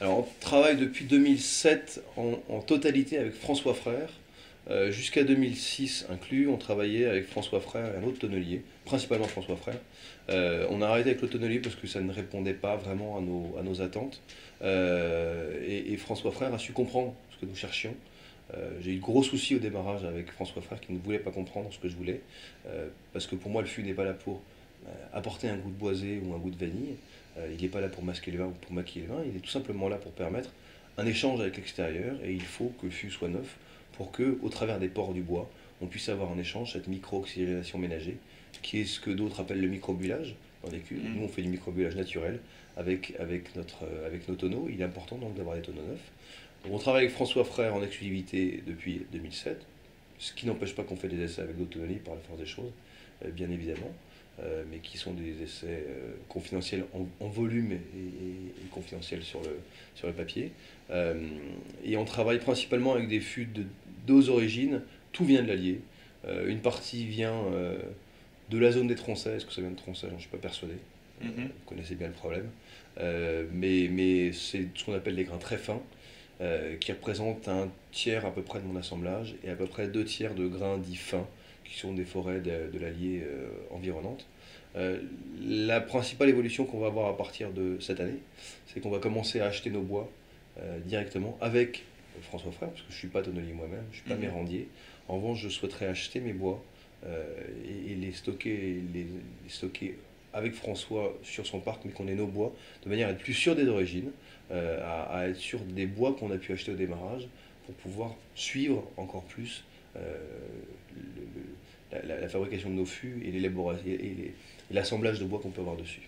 Alors, on travaille depuis 2007 en totalité avec François Frère. Jusqu'à 2006 inclus, on travaillait avec François Frère et un autre tonnelier, principalement François Frère. On a arrêté avec le tonnelier parce que ça ne répondait pas vraiment à nos attentes. Et François Frère a su comprendre ce que nous cherchions. J'ai eu de gros soucis au démarrage avec François Frère qui ne voulait pas comprendre ce que je voulais. Parce que pour moi, le fût n'est pas là pour apporter un goût de boisé ou un goût de vanille. Il n'est pas là pour masquer le vin ou pour maquiller le vin. Il est tout simplement là pour permettre un échange avec l'extérieur. Et il faut que le fût soit neuf pour que, au travers des pores du bois, on puisse avoir un échange, cette micro-oxygénation ménager, qui est ce que d'autres appellent le microbulage dans les cuves. Mhm. Nous, on fait du microbulage naturel avec nos tonneaux. Il est important donc d'avoir des tonneaux neufs. Donc, on travaille avec François Frère en exclusivité depuis 2007, ce qui n'empêche pas qu'on fait des essais avec d'autres tonneliers par la force des choses, bien évidemment, mais qui sont des essais confidentiels en volume et confidentiels sur le papier. Euh, et on travaille principalement avec des fûts de deux origines. Tout vient de l'Allier. Une partie vient de la zone des Troncais. Est-ce que ça vient de Troncais? J'en suis pas persuadé. Mhm. Vous connaissez bien le problème. Mais c'est ce qu'on appelle des grains très fins, qui représentent un tiers à peu près de mon assemblage et à peu près deux tiers de grains dits fins, qui sont des forêts de l'Allier environnantes. Euh, la principale évolution qu'on va avoir à partir de cette année, c'est qu'on va commencer à acheter nos bois directement avec François Frère, parce que je ne suis pas tonnelier moi-même, je ne suis pas Mhm. mérandier. En revanche, je souhaiterais acheter mes bois et les stocker avec François sur son parc, mais qu'on ait nos bois, de manière à être plus sûr des origines, à être sûr des bois qu'on a pu acheter au démarrage, pour pouvoir suivre encore plus la fabrication de nos fûts et l'assemblage de bois qu'on peut avoir dessus.